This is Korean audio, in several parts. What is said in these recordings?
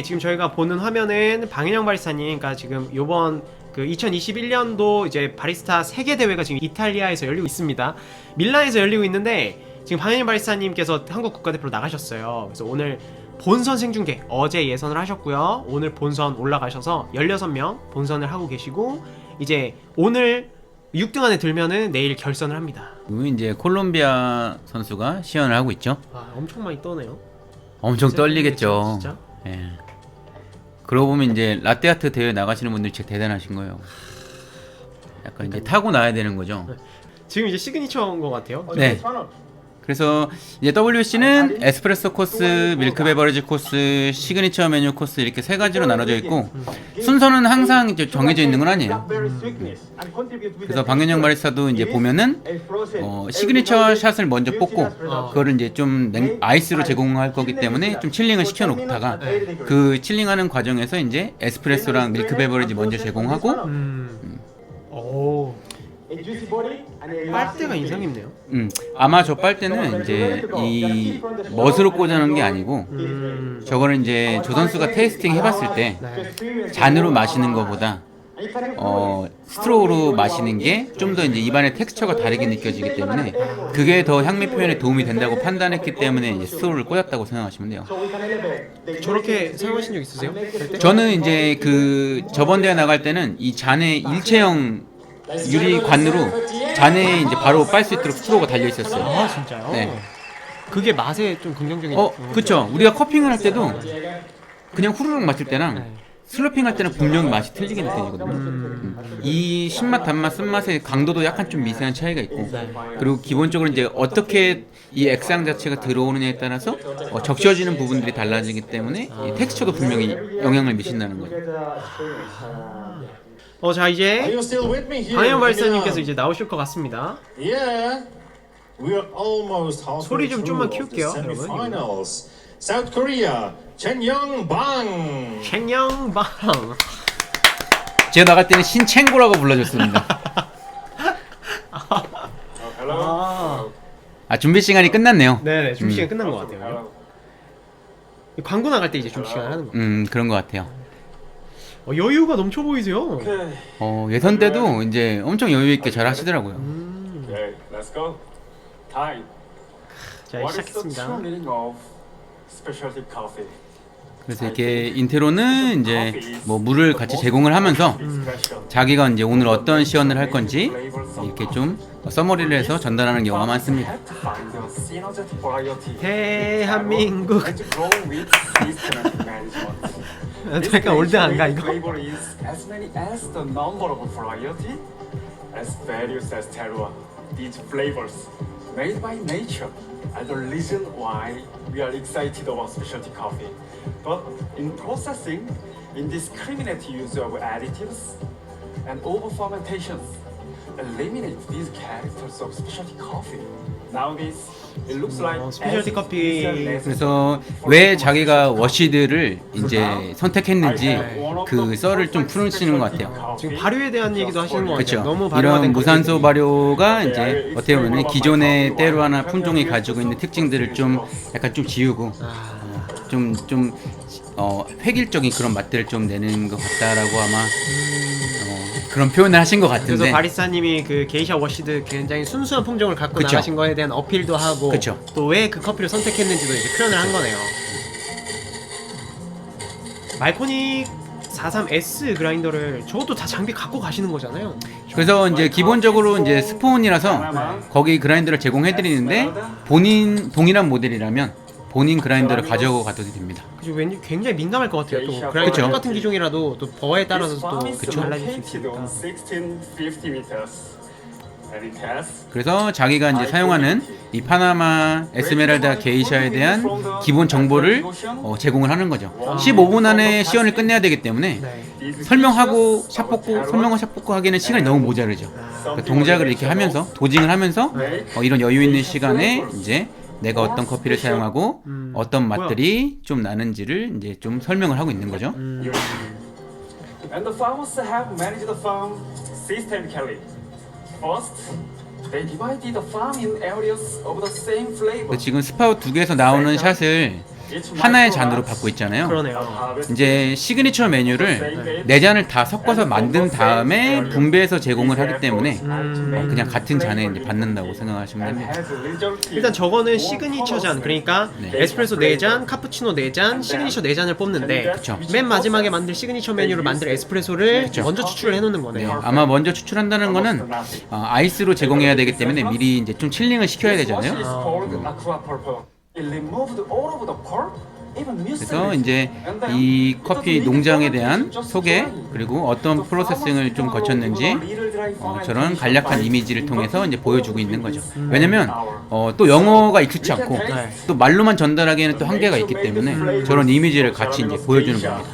지금 저희가 보는 화면은 방인영 바리스타님, 그러니까 지금 요번 그 2021년도 이제 바리스타 세계 대회가 지금 이탈리아에서 열리고 있습니다. 밀란에서 열리고 있는데 지금 방인영 바리스타님께서 한국 국가대표로 나가셨어요. 그래서 오늘 본선 생중계, 어제 예선을 하셨고요. 오늘 본선 올라가셔서 16명 본선을 하고 계시고, 이제 오늘 6등 안에 들면은 내일 결선을 합니다. 이제 콜롬비아 선수가 시연을 하고 있죠. 아, 엄청 많이 떠네요. 엄청 떨리겠죠. 진짜? 예. 그러고 보면 이제 라떼아트 대회 나가시는 분들이 진짜 대단하신 거예요. 약간 이제 타고 나야 되는 거죠. 지금 이제 시그니처인 것 같아요. 네. 그래서 이제 WC는 에스프레소 코스, 밀크 베버리지 코스, 시그니처 메뉴 코스 이렇게 세 가지로 나눠져 있고, 순서는 항상 이제 정해져 있는 건 아니에요. 그래서 방현영 바리스타도 이제 보면은 시그니처 샷을 먼저 뽑고, 그거를 이제 좀 아이스로 제공할 거기 때문에 좀 칠링을 시켜 놓다가 그 칠링하는 과정에서 이제 에스프레소랑 밀크 베버리지 먼저 제공하고. 오. 빨대가 인상 깊네요. 아마 저 빨대는 이제 이 멋으로 꽂아놓은 게 아니고, 저거는 이제 조 선수가 테이스팅 해봤을 때 잔으로 마시는 것보다 스트로우로 마시는 게 좀 더 이제 입안의 텍스처가 다르게 느껴지기 때문에 그게 더 향미 표현에 도움이 된다고 판단했기 때문에 이제 스트로우를 꽂았다고 생각하시면 돼요. 저렇게 사용하신 적 있으세요? 빨대? 저는 이제 그 저번 대회 나갈 때는 이 잔에 일체형 유리관으로 잔에 이제 바로 빨 수 있도록 스트로우가 달려 있었어요. 아, 진짜요? 네. 그게 맛에 좀 긍정적인. 그쵸. 우리가 커핑을 할 때도 그냥 후루룩 마실 때랑 슬로핑 할 때는 분명히 맛이 틀리게 느껴지거든요. 이 신맛, 단맛, 쓴맛의 강도도 약간 좀 미세한 차이가 있고, 그리고 기본적으로 이제 어떻게 이 액상 자체가 들어오느냐에 따라서 적셔지는 부분들이 달라지기 때문에 이 텍스처도 분명히 영향을 미친다는 거죠. 자, 이제 Are you still with me here? 방현 발사님께서 이제 나오실 것 같습니다. Yeah. We're almost 소리 halfway 좀 through 좀만 of the 키울게요, 여러분. semifinals. South Korea, Chen Young Bang. 챈영방. 제가 나갈 때는 신챙고라고 불러줬습니다. Hello. 준비 시간이 끝났네요. 네네, 준비 시간 끝난 것 같아요. 광고 나갈 때 이제 준비 시간 하는 거. 그런 것 같아요. 여유가 넘쳐 보이세요. 예선 때도 이제 엄청 여유 있게 잘 하시더라고요. Okay, let's go. Time. 자, What is the 시작했습니다. true meaning of specialty coffee? 그래서 이렇게 인트로는 이제 뭐 물을 같이 제공을 하면서 Special. 자기가 이제 오늘 어떤 시연을 할 건지 이렇게 좀 서머리를 해서 전달하는 경우가 많습니다. Have to find the synergetic variety. 대한민국. And to grow with systematic management. 약간 올드한가 이거? Flavor is as many as the number of variety, as various as terroir. These flavors, made by nature, are the reason why we are excited about specialty coffee. But in processing, indiscriminate use of additives and over fermentations eliminate these characters of specialty coffee. Nowadays, it looks like specialty coffee. 그래서 왜 자기가 워시드를 이제 선택했는지 그 썰을 좀 풀으시는 것 같아요. 지금 발효에 대한 얘기도 하시는 것 같아요. 그렇죠. 너무 발효된 이런 무산소 것들이. 발효가 이제 어떻게 보면 기존의 때로하나 품종이 가지고 있는 특징들을 좀 약간 좀 지우고 좀 획일적인 그런 맛들을 좀 내는 것 같다라고 아마 그런 표현을 하신 것 그래서 같은데. 바리스타님이 그 게이샤 워시드 굉장히 순수한 품종을 갖고 그쵸. 나가신 거에 대한 어필도 하고, 그쵸. 또 왜 그 커피를 선택했는지도 이제 표현을 한 거네요. 말코닉 43S 그라인더를 저것도 다 장비 갖고 가시는 거잖아요. 그래서 이제 기본적으로 이제 스폰이라서 거기 그라인더를 제공해 드리는데, 본인 동일한 모델이라면 본인 그라인더를 가져가도 됩니다. 그죠? 왠지 굉장히 민감할 것 같아요. 또 그라인더 그쵸. 똑같은 기종이라도 또 버에 따라서 또 그쵸. 달라질 수 Located on 있으니까. 1650 meters. And it has 그래서 자기가 이제 사용하는 이 파나마 에스메랄다 게이샤에 대한 기본 정보를 제공을 하는 거죠. 15분 안에 시연을 끝내야 되기 때문에 네. 설명하고 샷 뽑고 설명하고 샷 뽑고 하기에는 시간이 너무 모자르죠. 그 동작을 이렇게 하면서 도징을 하면서 이런 여유 있는 시간에 이제 내가 어떤 커피를 사용하고 어떤 맛들이 좀 나는지를 이제 좀 설명을 하고 있는 거죠. And the farmers have managed the farm systemically. First, they divided the farm in areas of the same flavor. 지금 스파우 두 개에서 나오는 샷을 하나의 잔으로 받고 있잖아요. 그러네요. 이제 시그니처 메뉴를 네 잔을 다 섞어서 만든 다음에 분배해서 제공을 하기 때문에 그냥 같은 잔에 이제 받는다고 생각하시면 됩니다. 일단 저거는 시그니처 잔, 그러니까 네. 에스프레소 4잔, 카푸치노 4잔, 시그니처 4잔을 뽑는데 그쵸. 맨 마지막에 만들 시그니처 메뉴를 만들 에스프레소를 그쵸. 먼저 추출을 해놓는 네, 거네요. 아마 먼저 추출한다는 거는 아이스로 제공해야 되기 때문에 미리 이제 좀 칠링을 시켜야 되잖아요. 그래서 이제 이 커피 농장에 대한 소개 그리고 어떤 프로세싱을 좀 거쳤는지 저런 간략한 이미지를 통해서 이제 보여주고 있는 거죠. 왜냐면 또 영어가 익숙치 않고 또 말로만 전달하기에는 또 한계가 있기 때문에 저런 이미지를 같이 이제 보여주는 겁니다.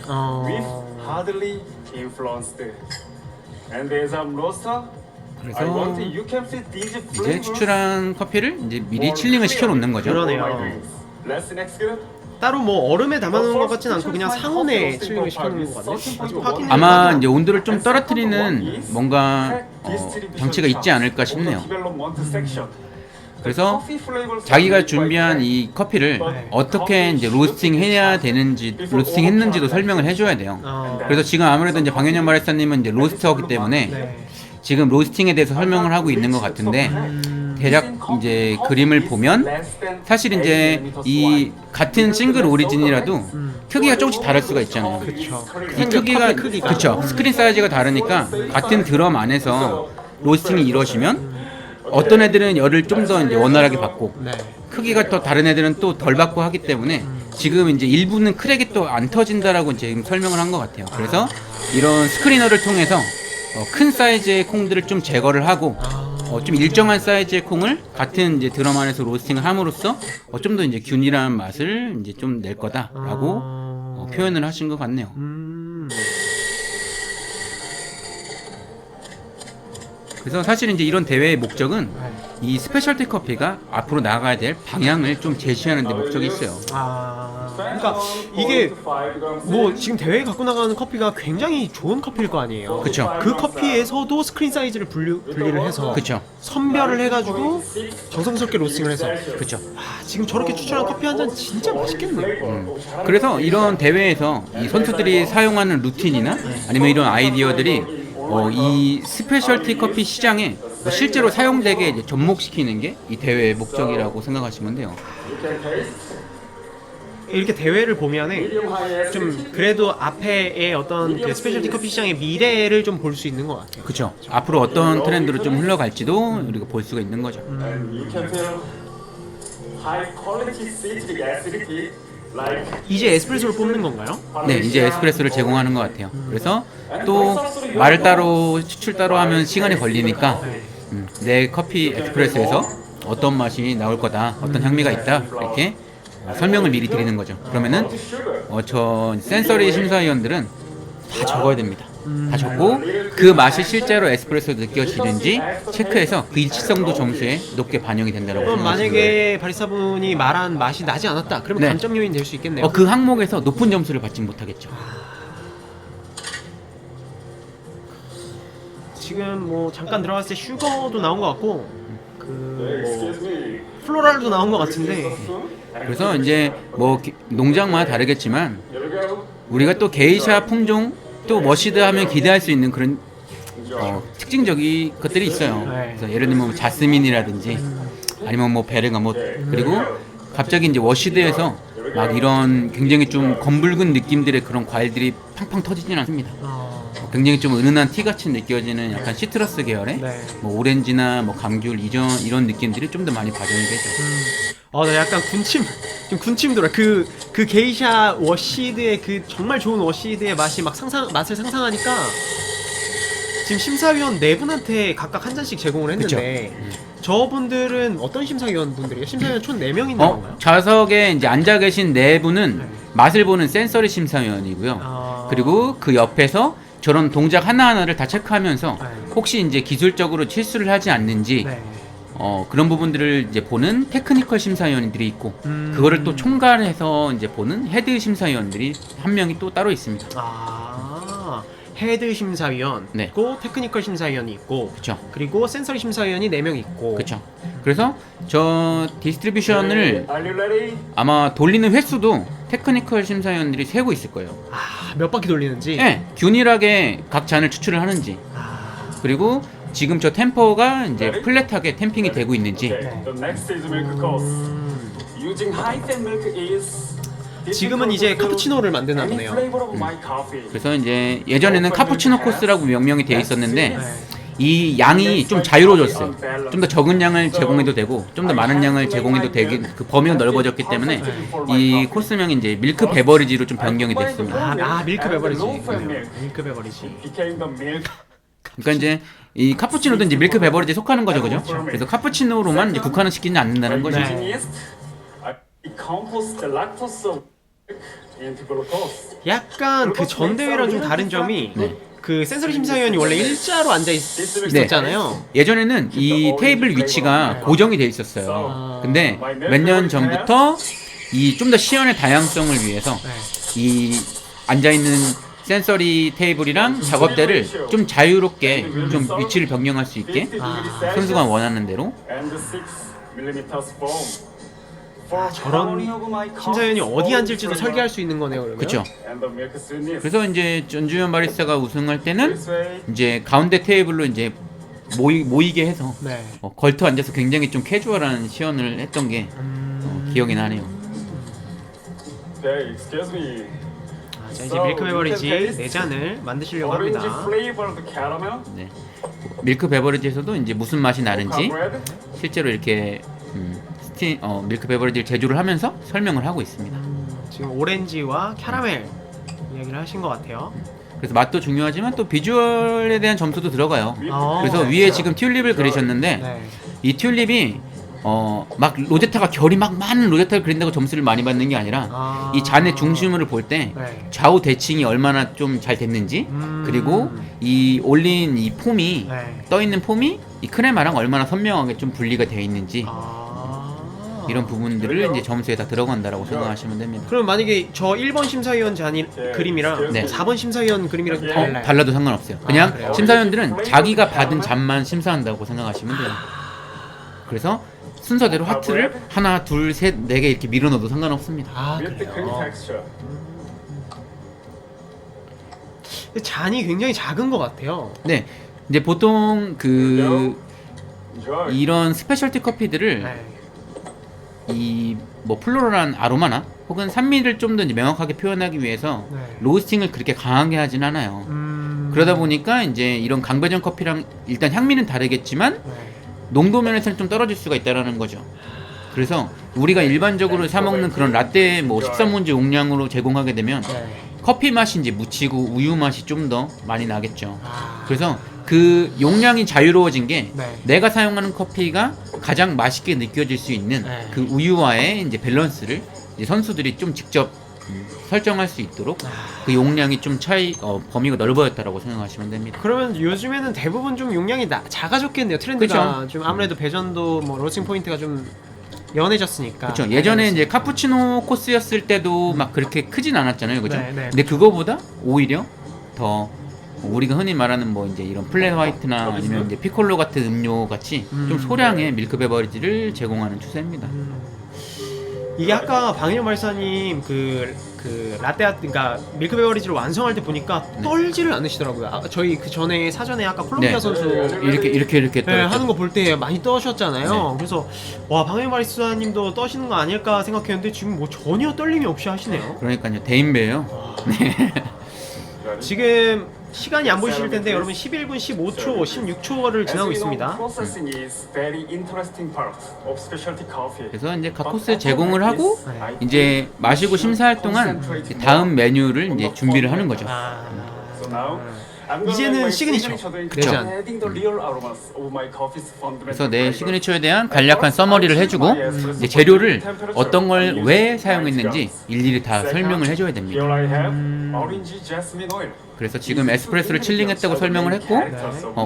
그래서 이제 추출한 커피를 이제 미리 칠링을 시켜 놓는 거죠. 그러네요. 따로 뭐 얼음에 담아놓은 것 같진 않고 그냥 상온에 칠링을 시켜놓는 것 같네. 아직 확인은 아마 안 이제 온도를 좀 떨어뜨리는 뭔가 장치가 있지 않을까 싶네요. 그래서 자기가 준비한 이 커피를 어떻게 이제 로스팅 해야 되는지, 로스팅 했는지도 설명을 해줘야 돼요. 그래서 지금 아무래도 이제 방현영 바리스타님은 이제 로스터이기 때문에 네. 지금 로스팅에 대해서 설명을 하고 있는 것 같은데 대략 이제 그림을 보면 사실 이제 이 같은 싱글 오리진이라도 크기가 조금씩 다를 수가 있잖아요. 그쵸. 이 크기가 커피 크기가. 그쵸. 스크린 사이즈가 다르니까 같은 드럼 안에서 로스팅이 이루어지면 어떤 애들은 열을 좀 더 이제 원활하게 받고 네. 크기가 더 다른 애들은 또 덜 받고 하기 때문에 지금 이제 일부는 크랙이 또 안 터진다라고 지금 설명을 한 것 같아요. 그래서 이런 스크리너를 통해서 큰 사이즈의 콩들을 좀 제거를 하고 좀 일정한 사이즈의 콩을 같은 이제 드럼 안에서 로스팅을 함으로써 좀 더 이제 균일한 맛을 이제 좀 낼 거다라고 표현을 하신 것 같네요. 그래서 사실 이제 이런 대회의 목적은 이 스페셜티 커피가 앞으로 나가야 될 방향을 좀 제시하는 데 목적이 있어요. 그러니까 이게 뭐 지금 대회에 갖고 나가는 커피가 굉장히 좋은 커피일 거 아니에요. 그쵸. 그 커피에서도 스크린 사이즈를 분리를 해서 그쵸. 선별을 해가지고 정성스럽게 로스팅을 해서 그쵸. 지금 저렇게 추출한 커피 한 잔 진짜 맛있겠네. 그래서 이런 대회에서 이 선수들이 사용하는 루틴이나 아니면 이런 아이디어들이 이 스페셜티 커피 시장에 실제로 사용되게 이제 접목시키는 게 이 대회의 목적이라고 생각하시면 돼요. 이렇게 대회를 보면은 좀 그래도 앞에의 어떤 그 스페셜티 커피 시장의 미래를 좀 볼 수 있는 것 같아요. 그렇죠. 앞으로 어떤 트렌드로 좀 흘러갈지도 우리가 볼 수가 있는 거죠. 이제 에스프레소를 뽑는 건가요? 네, 이제 에스프레소를 제공하는 것 같아요. 그래서 또 말을 따로 추출 따로 하면 시간이 걸리니까 내 커피 에스프레소에서 어떤 맛이 나올 거다, 어떤 향미가 있다 이렇게 설명을 미리 드리는 거죠. 그러면은 저 센서리 심사위원들은 다 적어야 됩니다. 다 적고 그 맛이 실제로 에스프레소에 느껴지는지 체크해서 그 일치성도 점수에 높게 반영이 된다고 그럼 생각하시면 돼요. 만약에 바리스타분이 말한 맛이 나지 않았다, 그러면 네. 감점 요인 될 수 있겠네요. 그 항목에서 높은 점수를 받지 못하겠죠. 지금 뭐 잠깐 들어갔을 때 슈거도 나온 것 같고 그 플로랄도 나온 것 같은데 그래서 이제 뭐 농장마다 다르겠지만 우리가 또 게이샤 품종 또 머시드 하면 기대할 수 있는 그런 특징적인 것들이 있어요. 그래서 예를 들면 뭐 자스민이라든지 아니면 뭐 베르가못 그리고 갑자기 이제 워시드에서 막 이런 굉장히 좀 검붉은 느낌들의 그런 과일들이 팡팡 터지진 않습니다. 굉장히 좀 은은한 티같이 느껴지는 약간 시트러스 계열의 네. 뭐 오렌지나 뭐 감귤 이런 느낌들이 좀 더 많이 발현이 되죠. 나 약간 지금 군침 돌아. 그 게이샤 워시드의 그 정말 좋은 워시드의 맛이 막 맛을 상상하니까 지금 심사위원 네 분한테 각각 한 잔씩 제공을 했는데 저분들은 어떤 심사위원분들이에요? 심사위원 총 4명인데 건가요? 좌석에 이제 앉아 계신 네 분은 맛을 보는 센서리 심사위원이고요. 그리고 그 옆에서 저런 동작 하나하나를 다 체크하면서 혹시 이제 기술적으로 실수를 하지 않는지 네. 그런 부분들을 이제 보는 테크니컬 심사위원들이 있고 그거를 또 총괄해서 이제 보는 헤드 심사위원들이 한 명이 또 따로 있습니다. 헤드 심사위원 네. 있고 테크니컬 심사위원이 있고 그렇죠. 그리고 센서리 심사위원이 4명 있고 그렇죠. 그래서 저 디스트리뷰션을 Are you ready? 아마 돌리는 횟수도 테크니컬 심사위원들이 세고 있을 거예요. 몇 바퀴 돌리는지. 네, 균일하게 각 잔을 추출을 하는지, 그리고 지금 저 템퍼가 이제 플랫하게 템핑이 되고 있는지. Okay, the next is milk course. Using high-fat milk is 지금은 이제 카푸치노를 만드나 any 보네요. flavor of my coffee. 그래서 이제 예전에는 카푸치노 코스라고 명명이 되어 있었는데 네. 이 양이 좀 자유로워졌어요. 좀 더 적은 양을 제공해도 되고 좀 더 많은 양을 제공해도 되게 그 범위가 넓어졌기 때문에 이 코스명이 이제 밀크 베버리지로 좀 변경이 됐습니다. 밀크 베버리지. 밀크 베버리지. Became the milk. 그러니까 이제 이 카푸치노도 이제 밀크 베버리지에 속하는 거죠, 그죠? 그래서 카푸치노로만 이제 국한을 시키지 않는다는 거죠. 네. Genius. I decompose the lactose of milk into glucose. 약간 그 전 대회랑 좀 다른 점이 그 센서리 심사위원이 원래 일자로 앉아 있었잖아요. 예전에는 이 테이블 위치가 고정이 돼 있었어요. 근데 몇 년 전부터 이 좀 더 시연의 다양성을 위해서 이 앉아 있는 센서리 테이블이랑 작업대를 좀 자유롭게 좀 위치를 변경할 수 있게 선수가 원하는 대로. And 6mm foam. 저런 심사위원이 어디 앉을지도 설계할 수 있는 거네요, 그러면. 그렇죠. And the milk sweetness. 그래서 이제 전주현 바리스타가 우승할 때는 This way. 이제 가운데 테이블로 이제 모이게 해서 네. 걸터 앉아서 굉장히 좀 캐주얼한 시연을 했던 게 기억이 나네요. Okay, excuse me. 자, 이제 밀크 베버리지 4잔을 만드시려고 Orange 합니다. flavored caramel. 네. 밀크 베버리지에서도 이제 무슨 맛이 나는지 bread. 실제로 이렇게 밀크 베버리지를 제조를 하면서 설명을 하고 있습니다. 지금 오렌지와 캐러멜 이야기를 하신 것 같아요. 그래서 맛도 중요하지만 또 비주얼에 대한 점수도 들어가요. 아. 그래서 위에 지금 튤립을 그리셨는데 네. 이 튤립이 막 로제타가 결이 막 많은 로제타를 그린다고 점수를 많이 받는 게 아니라 이 잔의 중심을 볼 때 네. 좌우 대칭이 얼마나 좀 잘 됐는지 그리고 이 올린 이 폼이 네. 떠 있는 폼이 이 크레마랑 얼마나 선명하게 좀 분리가 되어 있는지 이런 부분들을 이제 점수에 다 들어간다라고 생각하시면 됩니다. 그럼 만약에 저 1번 심사위원 잔이 그림이랑 네. 4번 심사위원 그림이랑 좀 달라요? 달라도 상관없어요. 그냥 그래요? 심사위원들은 자기가 받은 잔만 심사한다고 생각하시면 돼요. 그래서 순서대로 하트를 하나, 둘, 셋, 네 개 이렇게 밀어 넣어도 상관없습니다. With the cream 그래요? texture. 근데 잔이 굉장히 작은 것 같아요. 네, 이제 보통 그 Enjoy. 이런 스페셜티 커피들을 네. 이 뭐 플로럴한 아로마나 혹은 산미를 좀 더 명확하게 표현하기 위해서 네. 로스팅을 그렇게 강하게 하진 않아요. 그러다 보니까 이제 이런 강배전 커피랑 일단 향미는 다르겠지만 네. 농도 면에서는 좀 떨어질 수가 있다라는 거죠. 그래서 우리가 일반적으로 사 먹는 그런 라떼 뭐 13문제 용량으로 제공하게 되면 네. 커피 맛이 이제 묻히고 우유 맛이 좀 더 많이 나겠죠. 아. 그래서 그 용량이 자유로워진 게 네. 내가 사용하는 커피가 가장 맛있게 느껴질 수 있는 네. 그 우유와의 이제 밸런스를 이제 선수들이 좀 직접 설정할 수 있도록 그 용량이 좀 범위가 넓어졌다라고 생각하시면 됩니다. 그러면 요즘에는 대부분 좀 용량이 작아졌겠네요. 트렌드가 그쵸. 좀 아무래도 배전도 뭐 로스팅 포인트가 좀 연해졌으니까. 그렇죠. 예전에 이제 카푸치노 코스였을 때도 막 그렇게 크진 않았잖아요, 그죠? 네, 네. 근데 그거보다 오히려 더 우리가 흔히 말하는 뭐 이제 이런 플랫 화이트나 아니면 이제 피콜로 같은 음료 같이 좀 소량의 밀크 베버리지를 제공하는 추세입니다. 이게 아까 방일영 발사님 그 라떼 그러니까 밀크 베버리지를 완성할 때 보니까 떨지를 않으시더라고요. 저희 그 전에 사전에 아까 콜롬비아 네. 선수 이렇게 네, 떨었죠. 하는 거 볼 때 많이 떠셨잖아요. 네. 그래서 와 방일영 발사님도 떠시는 거 아닐까 생각했는데 지금 뭐 전혀 떨림이 없이 하시네요. 그러니까요, 대인배예요. 지금 시간이 안 보이실 텐데 여러분 11분 15초, 16초를 지나고 있습니다. Processing is very interesting part of specialty coffee. 그래서 이제 각 코스 제공을 하고 네. 이제 마시고 심사할 동안 이제 다음 메뉴를 이제 준비를 하는 거죠. So now I'm gonna 이제는 make my 시그니처. signature drink 그쵸. by adding the real aromas of my coffee's fundamental 그래서 내 flavors. 시그니처에 대한 간략한 서머리를 해주고 이제 재료를 어떤 걸 왜 사용했는지 일일이 다 설명을 해줘야 됩니다. Here I have orange jasmine oil. 그래서 지금 에스프레소를 칠링했다고 설명을 했고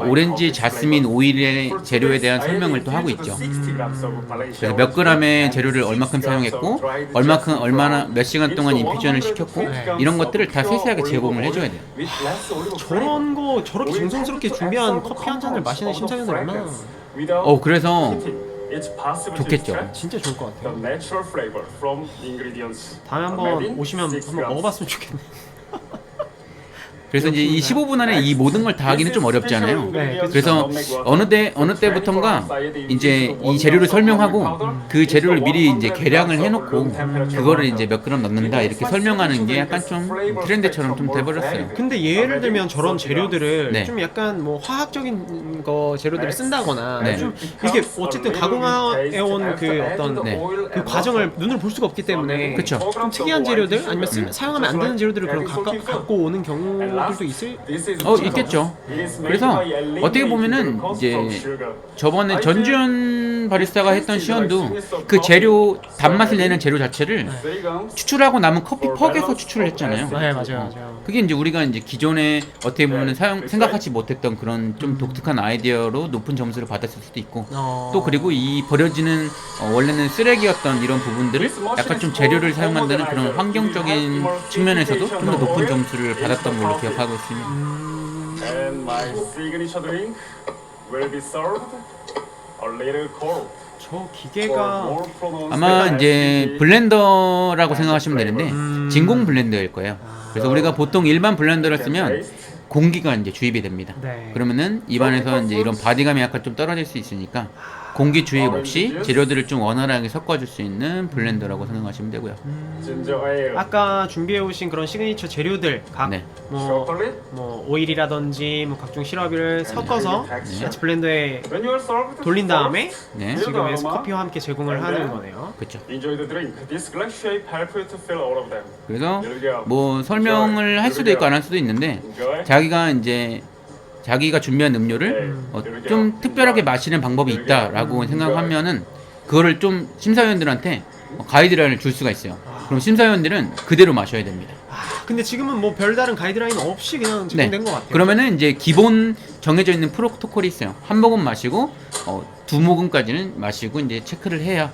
오렌지 자스민 오일의 재료에 대한 설명을 또 하고 있죠. 그래서 몇 그램의 재료를 얼마큼 사용했고 얼마나 몇 시간 동안 인퓨전을 시켰고 이런 것들을 다 세세하게 제공을 해줘야 돼요. 저런 거 저렇게 정성스럽게 준비한 커피 한 잔을 마시는 심사위원들 얼마나 그래서 It's possible to 좋겠죠. extract 진짜 좋을 것 the 같아요. natural flavor from ingredients. 다음에 made 한번 in 오시면 6 한번 grams. 먹어봤으면 좋겠네. 그래서 이제 이 15분 안에 이 모든 걸 다 하기는 좀 어렵잖아요. 네, 그래서 어느 때부턴가 이제 이 재료를 설명하고 그 재료를 미리 이제 계량을 해놓고 그거를 이제 몇 그램 넣는다 이렇게 설명하는 게 약간 좀 트렌드처럼 좀 돼버렸어요. 근데 예를 들면 저런 재료들을 네. 좀 약간 뭐 화학적인 거 재료들을 쓴다거나 네. 좀 이게 어쨌든 가공해온 그 어떤 네. 그 과정을 눈으로 볼 수가 없기 때문에 그쵸. 좀 특이한 재료들 아니면 사용하면 안 되는 재료들을 그럼 갖고 오는 경우들도 있을. 있겠죠. 그래서 어떻게 보면은 이제 저번에 전주현 바리스타가 했던 시연도 그 재료 단맛을 내는 재료 자체를 추출하고 남은 커피 퍽에서 추출을 했잖아요. 네, 맞아요. 그게 이제 우리가 이제 기존에 어떻게 보면 생각하지 못했던 그런 좀 독특한 아이디어로 높은 점수를 받았을 수도 있고 또 그리고 이 버려지는 원래는 쓰레기였던 이런 부분들을 약간 좀 재료를 사용한다는 그런 환경적인 측면에서도 좀 더 높은 점수를 받았던 걸로 기억하고 있습니다. And my signature drink will be served a little cold. 저 For 기계가 more pronounced 아마 이제 acidity. 블렌더라고 생각하시면 되는데 진공 블렌더일 거예요. 그래서 우리가 보통 일반 블렌더를 쓰면 공기가 이제 주입이 됩니다. 네. 그러면은 입안에서 이제 이런 바디감이 약간 좀 떨어질 수 있으니까 공기 주입 없이 재료들을 좀 원활하게 섞어줄 수 있는 블렌더라고 생각하시면 되고요. ginger ale. 아까 준비해 오신 그런 시그니처 재료들 네. chocolate. 뭐 오일이라든지 뭐 각종 시럽을 섞어서 같이 블렌더에 When you are served, 돌린 다음에 네. 지금의 커피와 함께 제공을 하는 거네요. 그렇죠. enjoy the drink. This glass shape help you to fill all of them. 그래서 뭐 설명을 할 수도 있고 안 할 수도 있는데 자기가 이제 자기가 준비한 음료를 좀 특별하게 마시는 방법이 있다라고 생각하면은 그거를 좀 심사위원들한테 가이드라인을 줄 수가 있어요. 그럼 심사위원들은 그대로 마셔야 됩니다. 근데 지금은 뭐 별다른 가이드라인 없이 그냥 제공된 것 같아요. 그러면은 이제 기본 정해져 있는 프로토콜이 있어요. 한 모금 마시고 두 모금까지는 마시고 이제 체크를 해야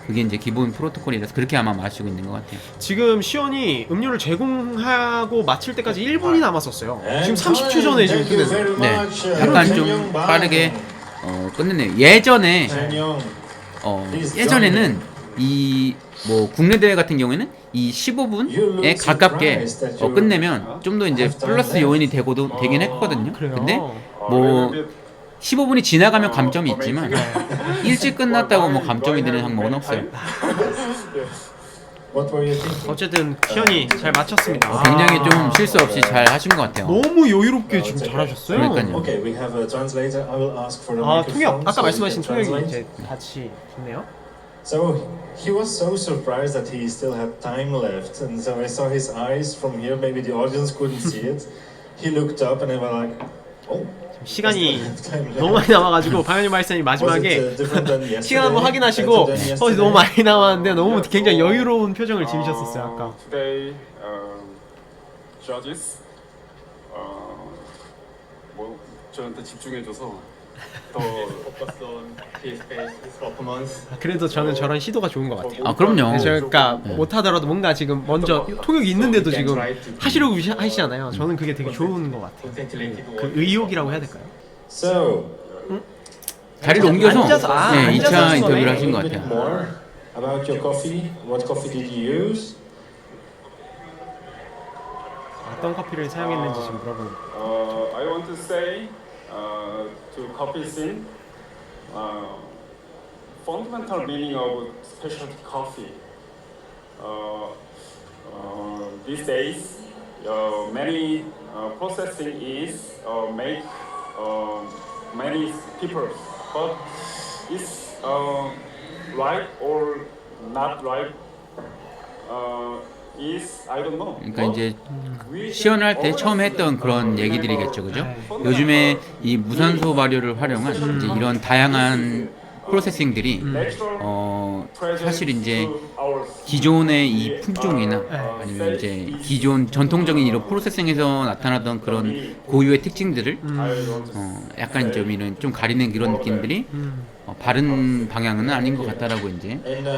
그게 이제 기본 프로토콜이라서 그렇게 아마 마시고 있는 것 같아요. 지금 시온이 음료를 제공하고 마칠 때까지 1분이 남았었어요. 지금 And 30초 전에 지금 thank you 끝냈어요. very 네, much, 약간 Chen 좀 Yong Bang. 빠르게 끝냈네요. 예전에 Chen Yong. 예전에는 이 뭐 국내 대회 같은 경우에는 이 15분에 가깝게 끝내면 좀 더 이제 플러스 요인이 되긴 했거든요. 그래요. 근데 뭐 15분이 지나가면 감점이 있지만 일찍 끝났다고 뭐 감점이 되는 항목은 없어요. What were you thinking? 어쨌든 시온이 잘 마쳤습니다. 굉장히 좀 실수 없이 잘 하신 것 같아요. 너무 여유롭게 지금 잘하셨어요. 그러니까요. Okay, we have a translator. I will ask for the 아, microphone. 통역. 아까 so 말씀하신 we can 통역이 translate. 이제 같이 좋네요. So he was so surprised that he still had time left, and so I saw his eyes from here. Maybe the audience couldn't see it. He looked up, and I was like, "Oh, 시간이 I still have time left." 너무 많이 남아가지고 방현님 발사님 Was it, 마지막에 different than yesterday? 시간 한번 확인하시고 Better than yesterday? 너무 많이 남았는데 너무 굉장히 여유로운 표정을 지으셨었어요 아까. Today, judges, 뭐 저한테 집중해줘서 더 focus on his face, his performance. 그래도 저는 저런 시도가 좋은 것 같아요. 아 그럼요. 그래서 그러니까 못하더라도 뭔가 지금 먼저 통역이 있는데도 지금 하시려고 하시잖아요. 저는 그게 되게 좋은 것 같아요. 그 의욕이라고 해야 될까요? So, 자리를 옮겨서 앉아서, 네, 앉아서 2차 하신 인터뷰를 거네. 하신 것 a bit 같아요. more about your coffee. What coffee did you use? 어떤 커피를 사용했는지 지금 물어보는. I want to say to coffee scene, fundamental meaning of specialty coffee. These days, many processing is make many people, but it's right or not right. Is I don't know. 그러니까 이제 We 시연을 할 때 always 처음 했던 그런 remember 얘기들이겠죠, 그죠? 네. 요즘에 이 무산소 발효를 활용한 이제 이런 다양한 프로세싱들이 사실 이제 기존의 이 품종이나 아니면 이제 기존 전통적인 이런 프로세싱에서 나타나던 그런 고유의 특징들을 약간 좀 이런 좀 가리는 그런 느낌들이 바른 방향은 아닌 것 같다라고 이제 And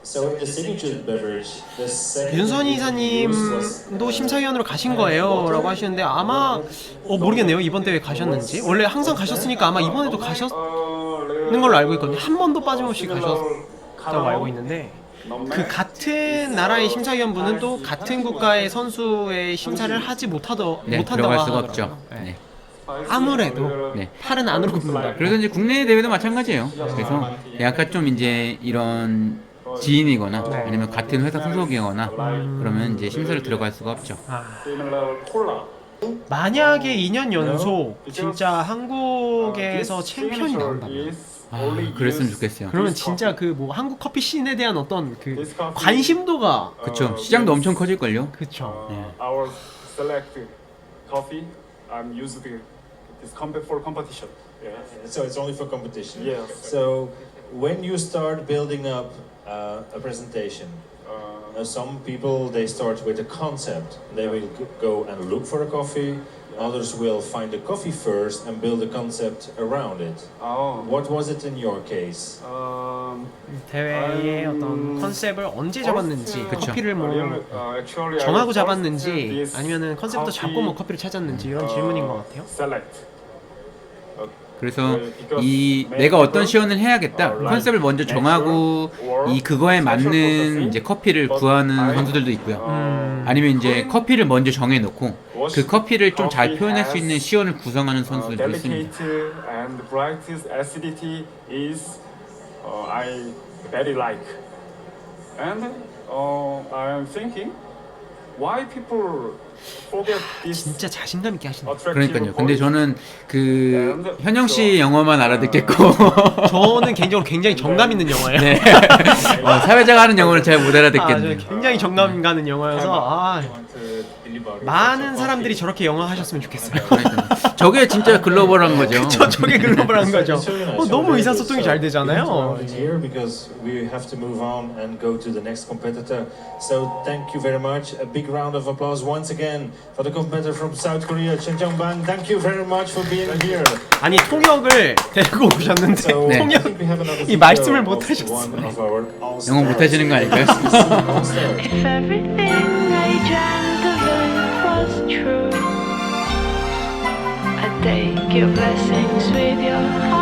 So in the signature beverage, the second 윤선희 이사님도 심사위원으로 가신 거예요 라고 하시는데 아마 모르겠네요 이번 대회 가셨는지. 원래 항상 가셨으니까 아마 이번에도 가셨는 걸로 알고 있거든요. 한 번도 빠짐없이 가셨다고 알고 있는데 그 같은 나라의 심사위원분은 또 같은 국가의 선수의 심사를 하지 못한다고 들어갈 수가 하더라고요. 없죠. 네. 네. 아무래도 네. 팔은 안으로 굽는다. 그래서 이제 국내 대회도 마찬가지예요. 그래서 약간 좀 이제 이런 지인이거나 아니면 같은 회사 소속이거나 그러면 이제 심사를 들어갈 수가 없죠. Similar cola. 만약에 2년 연속 진짜 한국에서 챔피언이 나온다면 그랬으면 좋겠어요. 그러면 진짜 그 뭐 한국 커피 씬에 대한 어떤 그 관심도가 그쵸. 시장도 엄청 커질걸요. 그쵸. Our select coffee. I'm used to this for competition. Yeah. So it's only for competition. Yes. So when you start building up a presentation, some people they start with a concept. They will go and look for a coffee. Others will find a coffee first and build a concept around it. Oh. What was it in your case? 대회의 어떤 컨셉을 언제 잡았는지 그쵸. 커피를 뭐 정하고 잡았는지 아니면은 컨셉도 잡고 뭐 커피를 찾았는지 이런 질문인 것 같아요. Select. 그래서 이 내가 어떤 시연을 해야겠다 컨셉을 먼저 정하고 이 그거에 맞는 이제 커피를 구하는 선수들도 있고요. 아니면 이제 커피를 먼저 정해놓고 그 커피를 좀 잘 표현할 수 있는 시연을 구성하는 선수들도 있습니다. Delicate and bright acidity is I very like. And I'm thinking why people forget this. 진짜 자신감 있게 하시네. 그러니까요. 근데 저는 그 현영 씨 영어만 알아듣겠고 저는 개인적으로 굉장히 정감 있는 영화예요. 네. 사회자가 하는 영어를 잘 못 저는 알아듣겠네요. 굉장히 정감 가는 영화여서 많은 사람들이 저렇게 영화 하셨으면 좋겠어요. 저게 진짜 글로벌한 거죠. 저게 글로벌한 거죠. 너무 의사소통이 잘 되잖아요. Here because we have to move on and go to the next competitor. So thank you very much. A big round of applause once again for the competitor from South Korea, Chen Jong-ban. Thank you very much for being here. 아니 통역을 데리고 오셨는데 So I 통역 think we have another 이 말씀을 video 못 of 하셨어요. one of our all-stars. 영어 못 하시는 거 아닐까요? All-stars. If everything I dreamt of it was true, I take your blessings with your heart.